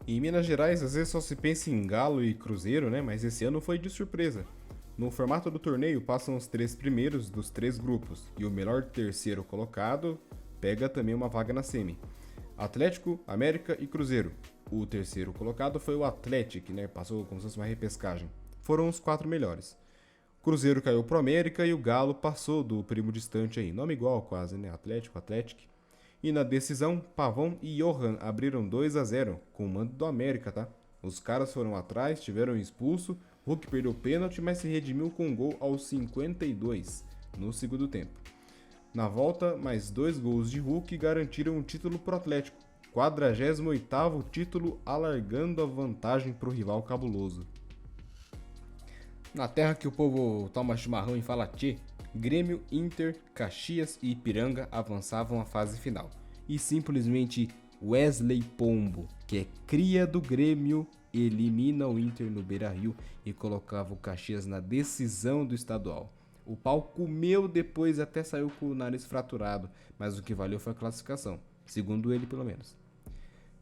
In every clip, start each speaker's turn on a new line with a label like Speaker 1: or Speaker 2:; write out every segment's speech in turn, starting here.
Speaker 1: Em Minas Gerais, às vezes só se pensa em Galo e Cruzeiro, né? Mas esse ano foi de surpresa. No formato do torneio, passam os 3 primeiros dos 3 grupos, e o melhor terceiro colocado pega também uma vaga na semi. Atlético, América e Cruzeiro. O terceiro colocado foi o Atlético, né? Passou como se fosse uma repescagem. Foram os 4 melhores. Cruzeiro caiu pro América e o Galo passou do primo distante aí. Nome igual quase, né? Atlético, Atlético. E na decisão, Pavão e Johan abriram 2-0 com o mando do América, tá? Os caras foram atrás, tiveram expulso, Hulk perdeu o pênalti, mas se redimiu com um gol aos 52 no segundo tempo. Na volta, mais 2 gols de Hulk garantiram o título pro Atlético. 48º título, alargando a vantagem pro rival cabuloso. Na terra que o povo toma chimarrão e fala tchê, Grêmio, Inter, Caxias e Ipiranga avançavam à fase final. E simplesmente Wesley Pombo, que é cria do Grêmio, elimina o Inter no Beira-Rio e colocava o Caxias na decisão do estadual. O pau comeu depois e até saiu com o nariz fraturado, mas o que valeu foi a classificação, segundo ele pelo menos.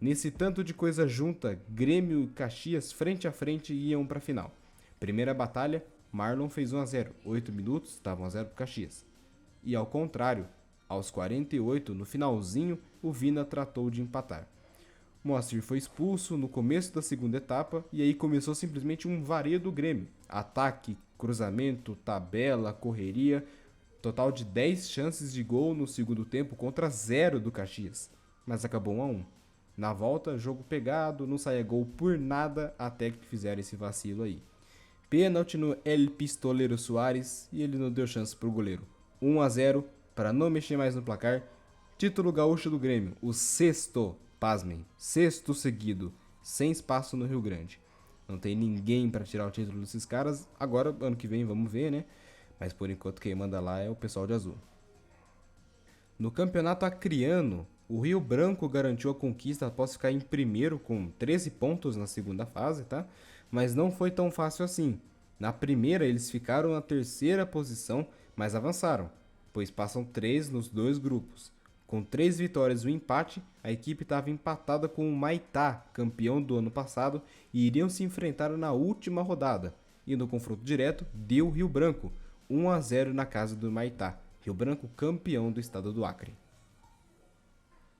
Speaker 1: Nesse tanto de coisa junta, Grêmio e Caxias frente a frente iam para a final. Primeira batalha, Marlon fez 1-0, 8 minutos, estavam 1-0 pro Caxias. E ao contrário, aos 48, no finalzinho, o Vina tratou de empatar. Moacir foi expulso no começo da segunda etapa e aí começou simplesmente um vareio do Grêmio. Ataque, cruzamento, tabela, correria, total de 10 chances de gol no segundo tempo contra 0 do Caxias, mas acabou 1-1. Na volta, jogo pegado, não saía gol por nada até que fizeram esse vacilo aí. Pênalti no El Pistoleiro Soares e ele não deu chance pro goleiro. 1-0 para não mexer mais no placar. Título gaúcho do Grêmio, o sexto, pasmem, sexto seguido, sem espaço no Rio Grande. Não tem ninguém para tirar o título desses caras. Agora, ano que vem, vamos ver, né? Mas por enquanto quem manda lá é o pessoal de azul. No campeonato acriano, o Rio Branco garantiu a conquista após ficar em primeiro com 13 pontos na segunda fase, tá? Mas não foi tão fácil assim. Na primeira eles ficaram na terceira posição, mas avançaram, pois passam 3 nos 2 grupos. Com 3 vitórias e um empate, a equipe estava empatada com o Maitá, campeão do ano passado, e iriam se enfrentar na última rodada. E no confronto direto, deu Rio Branco, 1-0 na casa do Maitá. Rio Branco campeão do estado do Acre.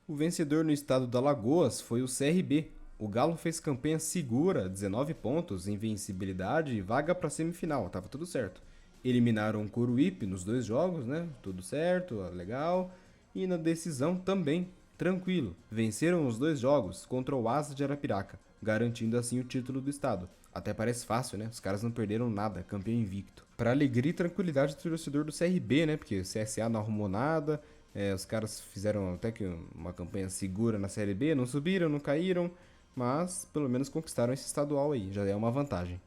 Speaker 1: O vencedor no estado do Alagoas foi o CRB. O Galo fez campanha segura, 19 pontos, invencibilidade e vaga para semifinal, tava tudo certo. Eliminaram o Coruípe nos 2 jogos, né? Tudo certo, legal. E na decisão também, tranquilo. Venceram os 2 jogos contra o Asa de Arapiraca, garantindo assim o título do estado. Até parece fácil, né? Os caras não perderam nada, campeão invicto. Para alegria e tranquilidade do torcedor do CRB, né? Porque o CSA não arrumou nada. Os caras fizeram até que uma campanha segura na Série B, não subiram, não caíram, mas pelo menos conquistaram esse estadual aí, já é uma vantagem.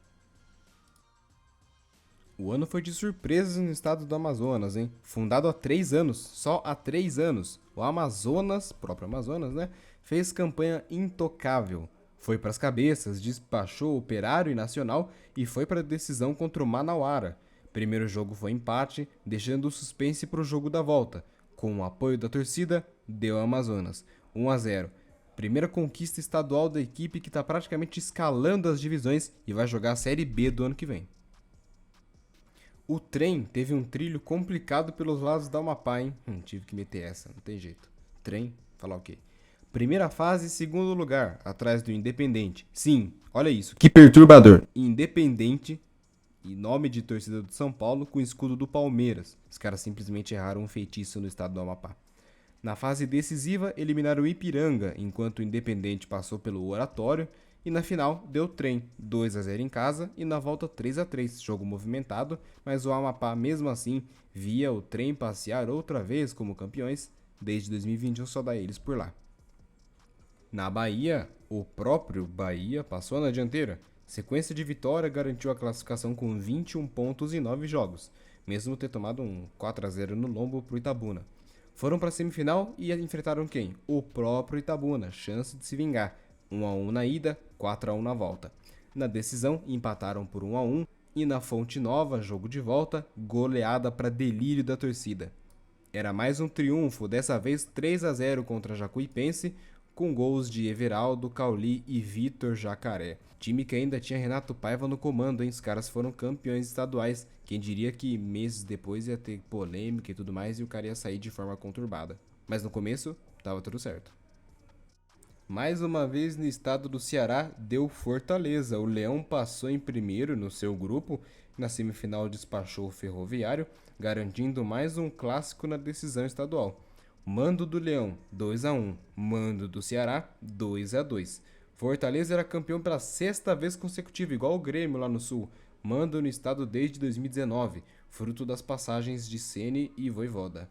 Speaker 1: O ano foi de surpresas no estado do Amazonas, hein? Fundado há 3 anos, só há 3 anos, o Amazonas, próprio Amazonas, né? Fez campanha intocável. Foi para as cabeças, despachou Operário e Nacional e foi para a decisão contra o Manauara. Primeiro jogo foi empate, deixando o suspense para o jogo da volta. Com o apoio da torcida, deu Amazonas, 1-0. Primeira conquista estadual da equipe que está praticamente escalando as divisões e vai jogar a Série B do ano que vem. O trem teve um trilho complicado pelos lados da Amapá, hein? Tive que meter essa, não tem jeito. Trem, falar o quê? Primeira fase, segundo lugar, atrás do Independente. Sim, olha isso, que perturbador. Independente, e nome de torcida do São Paulo, com escudo do Palmeiras. Os caras simplesmente erraram um feitiço no estado do Amapá. Na fase decisiva, eliminaram o Ipiranga, enquanto o Independente passou pelo Oratório. E na final, deu trem, 2-0 em casa e na volta 3-3, jogo movimentado, mas o Amapá mesmo assim via o trem passear outra vez como campeões, desde 2021 só dá eles por lá. Na Bahia, o próprio Bahia passou na dianteira. Sequência de vitória garantiu a classificação com 21 pontos em 9 jogos, mesmo ter tomado um 4-0 no lombo pro Itabuna. Foram para a semifinal e enfrentaram quem? O próprio Itabuna, chance de se vingar. 1-1 na ida, 4-1 na volta. Na decisão, empataram por 1-1 e na Fonte Nova, jogo de volta, goleada para delírio da torcida. Era mais um triunfo, dessa vez 3-0 contra a Jacuipense, com gols de Everaldo, Cauli e Vitor Jacaré. Time que ainda tinha Renato Paiva no comando, hein? Os caras foram campeões estaduais. Quem diria que meses depois ia ter polêmica e tudo mais e o cara ia sair de forma conturbada. Mas no começo, tava tudo certo. Mais uma vez no estado do Ceará, deu Fortaleza. O Leão passou em primeiro no seu grupo. Na semifinal despachou o Ferroviário, garantindo mais um clássico na decisão estadual. Mando do Leão, 2-1. Mando do Ceará, 2-2. Fortaleza era campeão pela 6ª vez consecutiva, igual o Grêmio lá no Sul. Mando no estado desde 2019, fruto das passagens de Ceni e Vojvoda.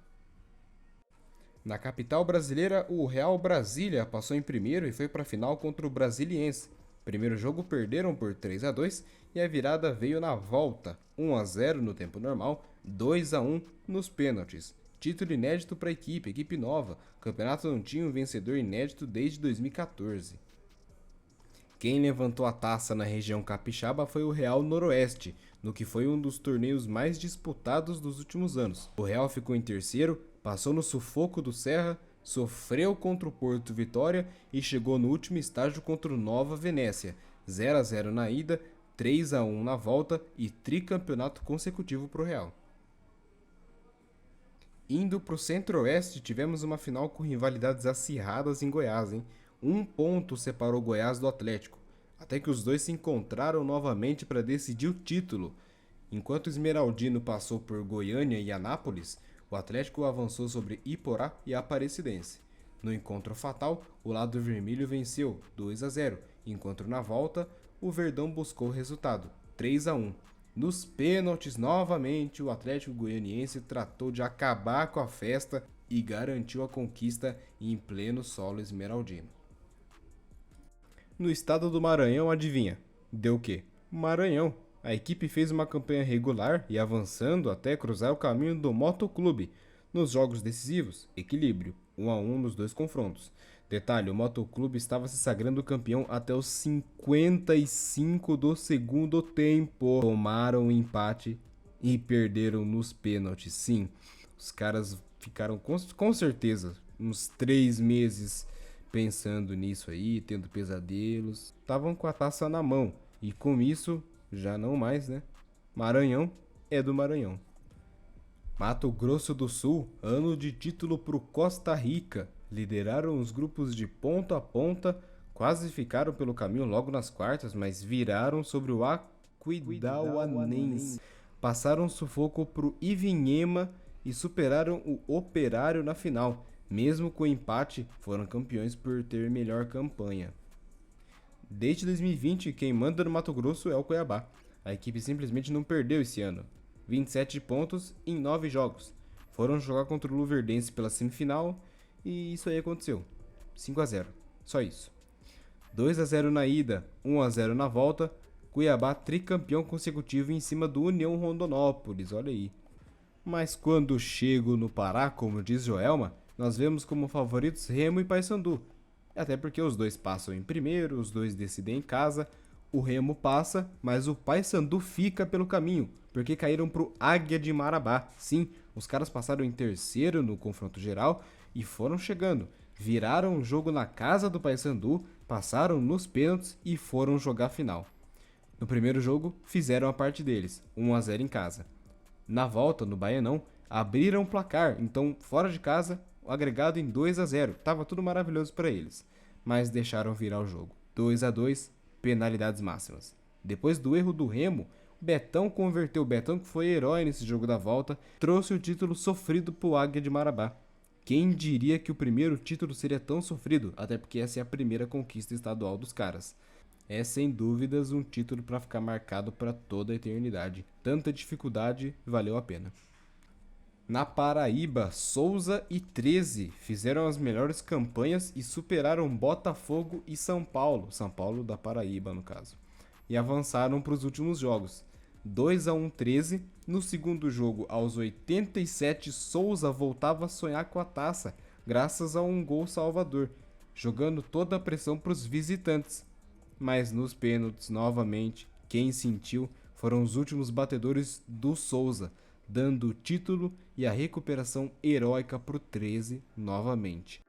Speaker 1: Na capital brasileira, o Real Brasília passou em primeiro e foi para a final contra o Brasiliense. Primeiro jogo perderam por 3-2 e a virada veio na volta, 1-0 no tempo normal, 2-1 nos pênaltis. Título inédito para a equipe nova. O campeonato não tinha um vencedor inédito desde 2014. Quem levantou a taça na região capixaba foi o Real Noroeste, no que foi um dos torneios mais disputados dos últimos anos. O Real ficou em terceiro, passou no sufoco do Serra, sofreu contra o Porto Vitória e chegou no último estágio contra o Nova Venécia, 0-0 na ida, 3-1 na volta e tricampeonato consecutivo para o Real. Indo para o Centro-Oeste, tivemos uma final com rivalidades acirradas em Goiás, hein? 1 ponto separou Goiás do Atlético, até que os dois se encontraram novamente para decidir o título. Enquanto o Esmeraldino passou por Goiânia e Anápolis, o Atlético avançou sobre Iporá e Aparecidense. No encontro fatal, o lado vermelho venceu 2-0, enquanto na volta, o Verdão buscou o resultado, 3-1. Nos pênaltis, novamente, o Atlético Goianiense tratou de acabar com a festa e garantiu a conquista em pleno solo esmeraldino. No estado do Maranhão, adivinha? Deu o quê? Maranhão. A equipe fez uma campanha regular e avançando até cruzar o caminho do Motoclube. Nos jogos decisivos, equilíbrio, 1-1 nos dois confrontos. Detalhe, o Motoclube estava se sagrando campeão até os 55 do segundo tempo. Tomaram o empate e perderam nos pênaltis. Sim, os caras ficaram com certeza uns 3 meses pensando nisso aí, tendo pesadelos. Estavam com a taça na mão e com isso, já não mais, né? Maranhão é do Maranhão. Mato Grosso do Sul, ano de título pro Costa Rica. Lideraram os grupos de ponta a ponta, quase ficaram pelo caminho logo nas quartas, mas viraram sobre o Aquidauanense. Passaram sufoco pro Ivinhema e superaram o Operário na final. Mesmo com o empate, foram campeões por ter melhor campanha. Desde 2020, quem manda no Mato Grosso é o Cuiabá. A equipe simplesmente não perdeu esse ano. 27 pontos em 9 jogos. Foram jogar contra o Luverdense pela semifinal e isso aí aconteceu. 5-0, só isso. 2-0 na ida, 1-0 na volta. Cuiabá tricampeão consecutivo em cima do União Rondonópolis, olha aí. Mas quando chego no Pará, como diz Joelma, nós vemos como favoritos Remo e Paysandu. Até porque os dois passam em primeiro, os dois decidem em casa. O Remo passa, mas o Paysandu fica pelo caminho, porque caíram pro Águia de Marabá. Sim, os caras passaram em terceiro no confronto geral e foram chegando. Viraram o jogo na casa do Paysandu, passaram nos pênaltis e foram jogar a final. No primeiro jogo, fizeram a parte deles, 1-0 em casa. Na volta, no Baianão, abriram o placar, então fora de casa, o agregado em 2-0. Tava tudo maravilhoso para eles, mas deixaram virar o jogo. 2-2, penalidades máximas. Depois do erro do Remo, Betão converteu. Betão, que foi herói nesse jogo da volta, trouxe o título sofrido pro Águia de Marabá. Quem diria que o primeiro título seria tão sofrido? Até porque essa é a primeira conquista estadual dos caras. É sem dúvidas um título para ficar marcado para toda a eternidade. Tanta dificuldade valeu a pena. Na Paraíba, Souza e 13 fizeram as melhores campanhas e superaram Botafogo e São Paulo. São Paulo da Paraíba, no caso. E avançaram para os últimos jogos. 2-1 13. No segundo jogo, aos 87, Souza voltava a sonhar com a taça, graças a um gol salvador, jogando toda a pressão para os visitantes. Mas nos pênaltis, novamente, quem sentiu foram os últimos batedores do Souza, dando o título e a recuperação heróica pro 13 novamente.